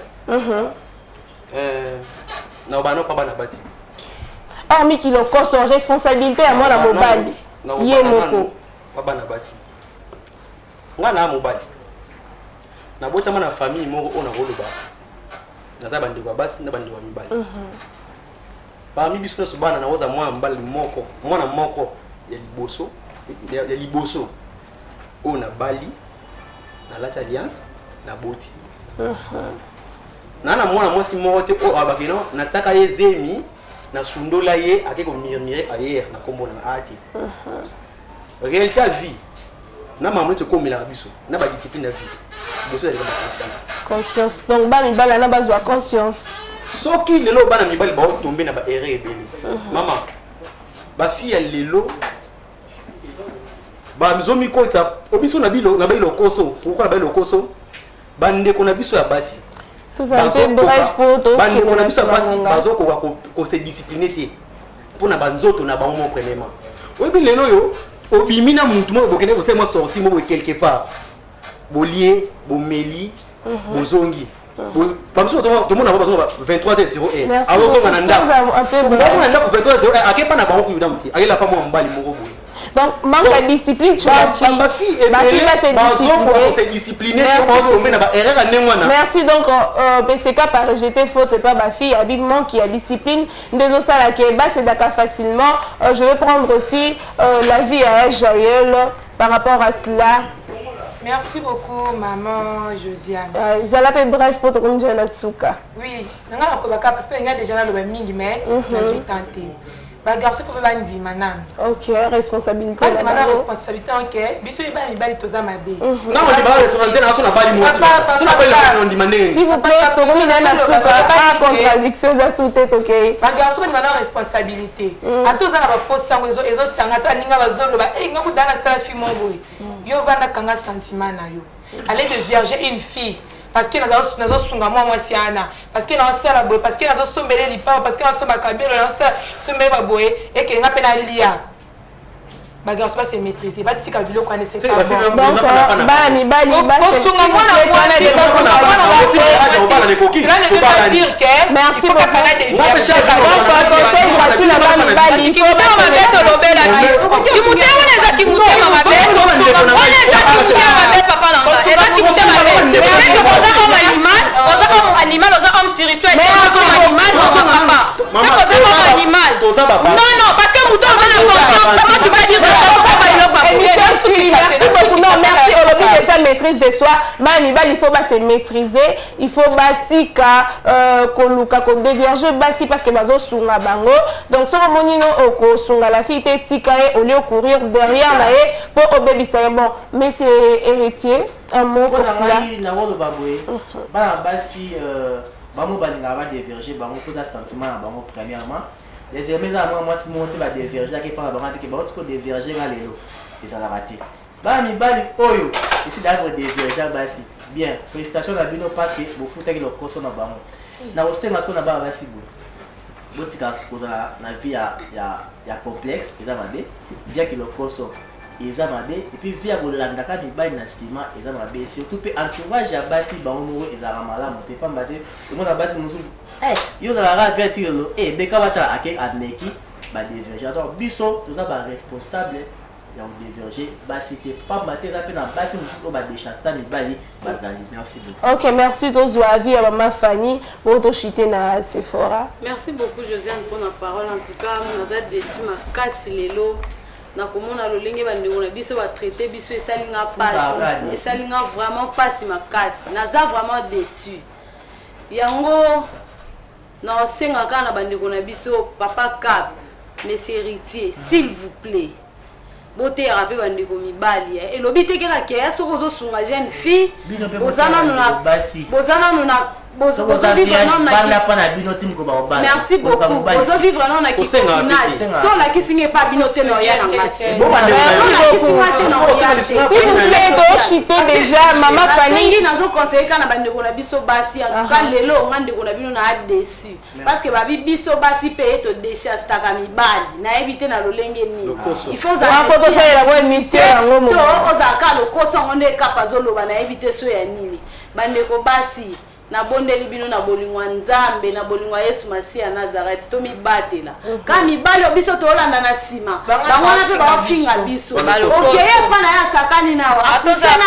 Non, pas dans basi. Hormis qu'il a encore son responsabilité à moi la mobile. Yé moko. Pas na basi. Nga na mobile. Na bota na famille moko ona roloba. Na za bande kwa basi na bande wa mibali. Parmi biso so bana na woza mwa mbali moko, mwana moko ya liboso. Ona bali na lati alliance na boti. Nana mwana mwasi moko te o abakino nataka ye zemi na sundola ye akeko murmurer ailleurs na kombo na ati. Réalité vie. Na maman te komila biso, na ba discipline na vie. Boso ya conscience. Donc ba mi bala na bazwa conscience. Soki lelo bana mi bali ba tomber na ba erreur ebele. Maman. Ba fille lelo ba mizomi kota obiso na bilo na ba lokoso. Pourquoi na ba lokoso? Bande ko na biso ya basi. Tout ça fait bref pour toi. Bande ko na biso ya basi bazo ko se discipliner te. Pour na banzoto na ba mo premièrement. Oui, mais les yo, au bimina moutouma, vous connaissez, vous moi sorti, moi quelque part. Bolier, Bomeli, Bozongi. Comme ça, tout le monde a besoin de 23h01. Alors, on a un peu 23h01. À quel point on a pas eu à la femme en bas, donc, manque de discipline, tu ma fille est disciplinée. Merci. Donc, PCK par rejeter faute pas ma fille, habillement qui a discipline. Désolé, ça la Kéba, c'est d'accord facilement. Je vais prendre aussi la vie à Jaël par rapport à cela. Merci beaucoup, maman Josiane. Ils allaient faire bref pour te conduire à la souka. Oui, je ne sais pas parce qu'il y a déjà le mingi, mais je suis tentée. Bah garçon faut pas dire manan. OK, responsabilité. Pas de responsabilité OK. Biso yeba mi bali toza mabe. Non, on dit pas responsabilité na so na bali mo. So na bali on demande. S'il vous plaît, to komi na la souka, pas contradiction za souté OK. Ba garçon ba na responsabilité. Atoza na ba posa ngo ezo tanga ta ninga bazolo ba nga ku dana sala fi mo boy. Yo vanda kanga sentiment na yo. Aller de vierge une fille. Parce que nous avons moi siana parce que nous avons parce que nous avons sombelé lipa parce que nous avons kabelo nous avons sombelé baboye et que nous avons lia bagarre pas se maîtriser ba tika bilo ko c'est pas bon donc ba mi bali ba merci beaucoup conseil gratuit na ba mi bali il faut ma bête lobela ki mutema na ki mutema ma bête on est papa nanga et là ki mutema c'est que boza comme animal boza homme spirituel boza comme animal boza papa c'est boza comme animal non parce que mouton on a conscience comment tu vas dire merci beaucoup. Non, merci. Aujourd'hui, déjà maîtrise de soi. Il faut se maîtriser. Il faut batika, koluka, ko dévierger basi parce que bazo sunga bango. Donc, si on monino oko sunga la fille tika au lieu de courir derrière là pour obéir ça bon. Mais c'est héritier. Un mot pour cela. Na wolo baboué. Ba basi bamo balinga ba dévierger bango posa sentiment na bango premièrement. Les amis à moi si monter va déverger qui pas vraiment que ba otiko déverger ga lelo. Ils ont raté. Ba mi bali oyo. Ici d'abord déverger basi. Bien, félicitations à bino parce que vous foutez le koso na bango. Na osenga so na ba basi bo. Botika koza na vie ya complexe, ils amabe. Bien que le koso ils amabe et puis via golandaka mi bali na sima ils amabe surtout pe entourage ya basi bango ils aramala monter pas mbate. Mo na basi musu yo za la verti lo beka bata ake admeki ba déverger donc biso tous ba responsable ya déverger ba c'était pas mater ça pe na basi musu ba déchata mi bali bazali merci beaucoup. OK, merci tozo avis à maman Fanny pour to chiter na Sephora. Merci beaucoup Josiane pour la parole en tout cas nous a déçu ma casse lelo na komona lolenge ba ndeko na biso ba traiter biso esalinga passe esalinga vraiment passe ma casse naza vraiment déçu yango non, c'est un cas na bandeko na biso papa Cap monsieur héritier s'il vous plaît boté rapé bandeko mibali et lobité que la kéa soko zo sunga jeune fille bozana na merci beaucoup bozo vivre non na kisinage so la kisinge pas binoté no ya na s'il vous plaît do chiter déjà maman Fanny nazo conseiller kana bandeko na biso basi en tout cas lelo ngandeko na bino na déçu parce que babi biso basi paye to décharge taka mibali na éviter na lolenge ni il faut ça la émission yango mo ozaka le koso ngonde kapazolo bana éviter so ya nini bandeko basi na bondeli bino na bolingwa nzambe na bolingwa Yesu Masia Nazareth to mibatela ka mibali biso to olanda na sima bangona pe bafinga biso okeye pana ya sakani nawa atosana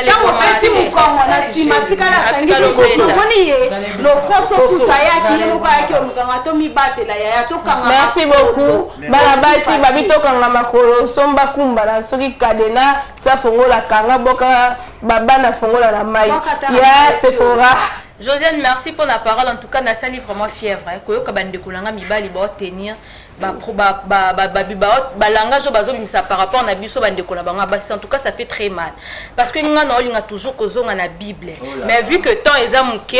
yo kamo pesi mukongo na sima tikala sangi biso moni ye lokoso kutayaki ye moko yaki omukanga to mibatela ya to kanga merci beaucoup bana basi babito kanga makolo somba kumbala soki kadena sa fongola kanga boka babana fongola na mai ya Sephora. Josiane, merci pour la parole. En tout cas, Nassali vraiment fière. Koyoka bandekolanga mibali ba tenir langage par rapport à biso bandeko na banga basi. En tout cas, ça fait très mal parce que nga na olinga toujours kozonga na Bible. Mais vu que temps eza muke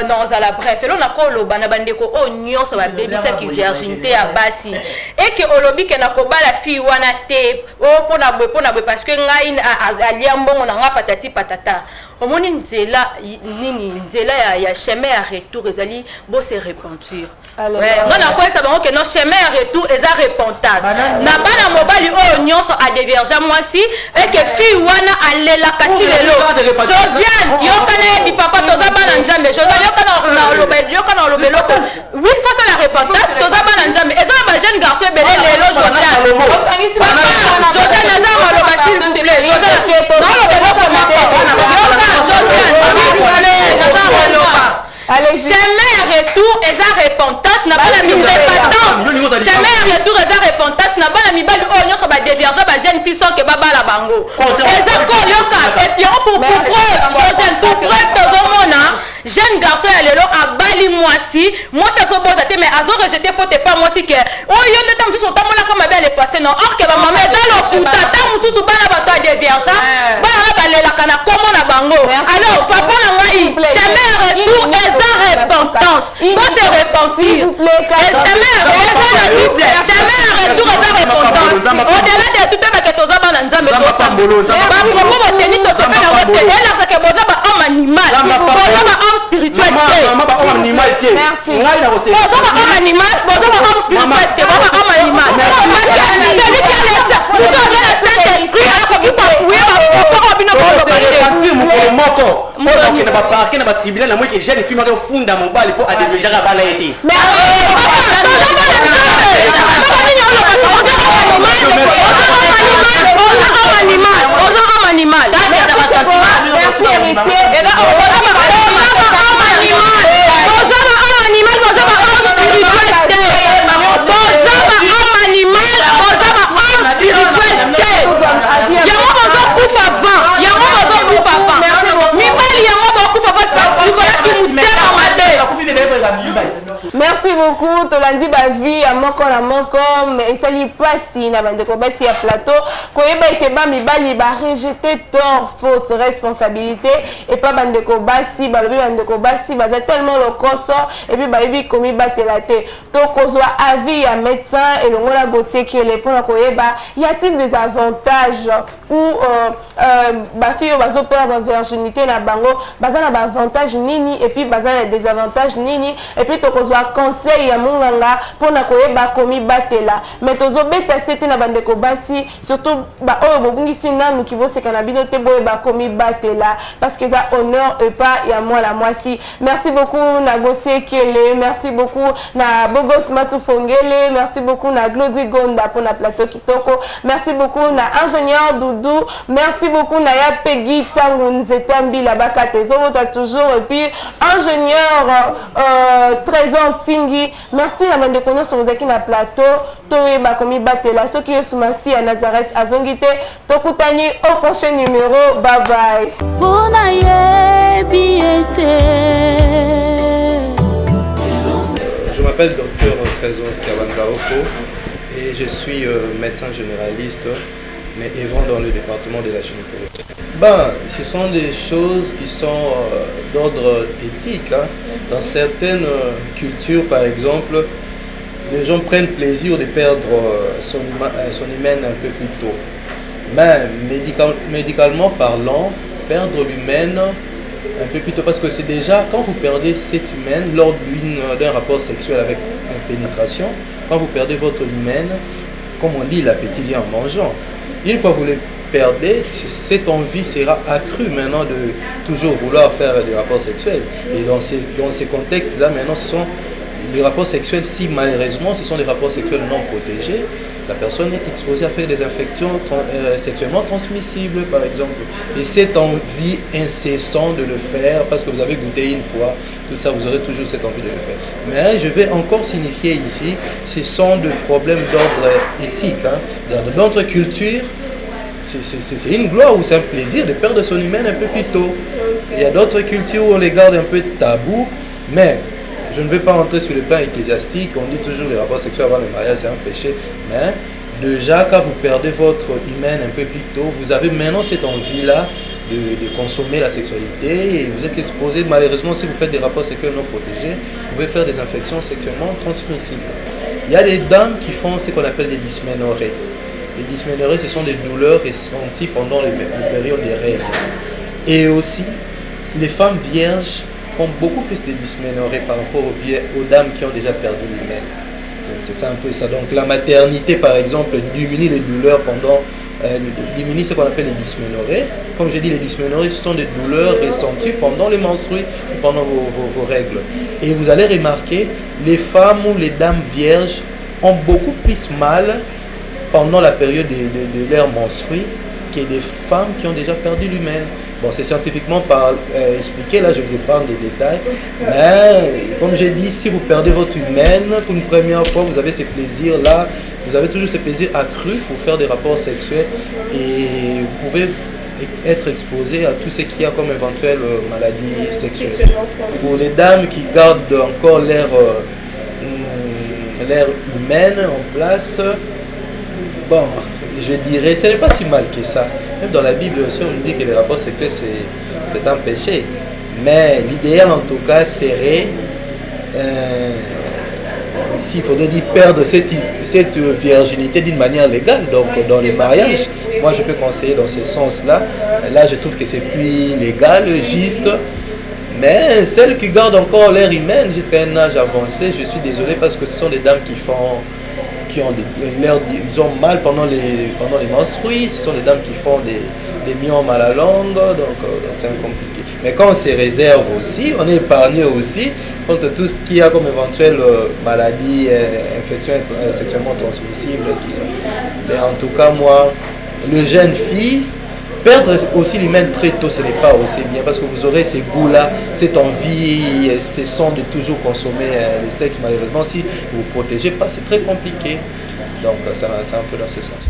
dans la bref, et là on a ko loba na bandeko o nyonso ba baby ça qui virginité ya basi. Et que olobi ke na ko bala fille wana te o pona bwe parce que nga in aliambongo na nga patati patata. Omoni nzela nini nzela ya chemin ya retour ezali bo se repentir nga nakoyesa bango ke no chemin ya retour eza repentance na bana mobali oyo nyonso adéverge mwasi eke fille wana alelaka ti lelo Josiane yokana yebi papa toza bana nzambe Josiane yokana oloba eloko oui face à la repentance toza bana nzambe eza na bajeune garçon ebele lelo Josiane Josiane aza maloba s'il vous plaît Josiane naoloba eloko moko yoka Josiane chemin ya retour eza repentance na bana repentance chemin ya retour eza repentance na bana mibali oyo nyonso badéverge bajeune fille soke babala bango eza kolioka yango pour preuve tozomona jeune garçon ya lelo abali mwasi azobota te mais azorejete faute pas mwasi ke oyo nde ta mosusu otambolaka mabe ale passé non or ke bamama eza lokuta ta mosusu bana bato adéverge bana balelaka na komo na bango alors papa na ngai chemin ya retour eza repentance ko se repentir chemin eza na bible chemin ya retour eza repentance au-delà de tout ebake toza bana nzambe bapropo boteni tosope na bote elasake boza ba homme animal boza ba homme spirituel te boza ba homme animal boza ba homme spirituel te boza ba homme animal celui qui a laissé plutôt aza na Saint-Esprit akoki papouye bapropoko bino moko okende baparke na batribunal na moi ke jeune fille moko ofunda mobali mpo adévergaka bana ye te Merci beaucoup. Tolandi bavi à moko na moko mais ça li pasi na bande ko basi ya plateau ko yeba ite ba mibali ba rejeter tort faute responsabilité et pas bande ko basi ba lobi bande ko basi ba tellement le koso et puis ba yebi komi batela te to kozwa avis ya médecin et le ngola Gauthier qui est pour ko yeba y a-t-il des avantages ou ba fille bazo perdre virginité na bango baza na ba avantage nini et puis baza na des avantages nini et puis to kozwa conseil ya munganga pona koyeba komi batela mais tozo beta sete na bandeko basi surtout ba oyo bobungisi nanu ki voseka na bino te boyeba komi batela parce que ça honneur et pas ya moi la moisi. Merci beaucoup na Gauthier Kele, merci beaucoup na Bogos Matu Fongele, merci beaucoup na Glody Gonda pour na plateau kitoko, merci beaucoup na ingénieur Doudou, merci beaucoup na ya Peggy Tangu Nzetambi la bakate zobota toujours et puis ingénieur Trésor Tingi, merci à bande kono sur vous na plateau toye ba komi batela ce qui est soumasi à Nazareth azongite tokutani au prochain numéro. Bye bye. Pona yebiete. Je m'appelle Dr Trésor Kabanzaoko et je suis médecin généraliste mais œuvrant dans le département de la gynécologie. Ce sont des choses qui sont d'ordre éthique. Hein. Dans certaines cultures, par exemple, les gens prennent plaisir de perdre son hymen un peu plus tôt. Mais médicalement parlant, perdre l'hymen un peu plus tôt, parce que c'est déjà, quand vous perdez cet hymen lors d'un rapport sexuel avec une pénétration, quand vous perdez votre hymen, comme on dit, l'appétit vient en mangeant. Une fois que vous le perdez, cette envie sera accrue maintenant de toujours vouloir faire des rapports sexuels. Et dans ces contextes-là, maintenant, ce sont des rapports sexuels, si malheureusement, ce sont des rapports sexuels non protégés, la personne est exposée à faire des infections sexuellement transmissibles, par exemple. Et cette envie incessante de le faire, parce que vous avez goûté une fois, tout ça, vous aurez toujours cette envie de le faire. Mais je vais encore signifier ici, ce sont des problèmes d'ordre éthique. Hein. Dans notre culture, c'est une gloire ou c'est un plaisir de perdre son hymen un peu plus tôt. Il y a d'autres cultures où on les garde un peu tabou, mais je ne vais pas rentrer sur le plan ecclésiastique. On dit toujours que les rapports sexuels avant le mariage c'est un péché, mais déjà quand vous perdez votre hymen un peu plus tôt, vous avez maintenant cette envie-là de consommer la sexualité et vous êtes exposé, malheureusement, si vous faites des rapports sexuels non protégés, vous pouvez faire des infections sexuellement transmissibles. Il y a des dames qui font ce qu'on appelle des dysménorrhées. Les dysménorrhées, ce sont des douleurs ressenties pendant les périodes des règles. Et aussi, les femmes vierges font beaucoup plus de dysménorrhée par rapport aux dames qui ont déjà perdu l'hymen. C'est ça un peu ça. Donc la maternité, par exemple, diminue les douleurs diminue ce qu'on appelle les dysménorrhées. Comme je dis, les dysménorrhées, ce sont des douleurs ressenties pendant les menstrues ou pendant vos règles. Et vous allez remarquer, les femmes ou les dames vierges ont beaucoup plus mal pendant la période de leur menstrues que des femmes qui ont déjà perdu l'hymen. Bon, c'est scientifiquement expliqué, là je vous épargne des détails. Mais comme j'ai dit, si vous perdez votre hymen pour une première fois, vous avez ces plaisirs-là, vous avez toujours ces plaisirs accrus pour faire des rapports sexuels et vous pouvez être exposé à tout ce qu'il y a comme éventuelle maladie sexuelle. Pour les dames qui gardent encore l'air humaine en place, bon, je dirais, ce n'est pas si mal que ça. Même dans la Bible aussi, on nous dit que les rapports sexuels, c'est un péché. Mais l'idéal, en tout cas, serait, s'il faudrait dire, perdre cette virginité d'une manière légale, donc dans les mariages. Moi, je peux conseiller dans ce sens-là. Là, je trouve que c'est plus légal, juste. Mais celles qui gardent encore l'air humain jusqu'à un âge avancé, je suis désolé parce que ce sont des dames qui ont mal pendant les menstrues, ce sont des dames qui font des myomes à la langue, donc c'est compliqué. Mais quand on se réserve aussi, on est épargné aussi contre tout ce qu'il y a comme éventuelle maladie, infection sexuellement transmissible, tout ça. Mais en tout cas, moi, le jeune fille, perdre aussi l'hymen très tôt, ce n'est pas aussi bien parce que vous aurez ces goûts-là, cette envie, ces sons de toujours consommer le sexe. Malheureusement, si vous ne vous protégez pas, c'est très compliqué. Donc, c'est un peu dans ce sens.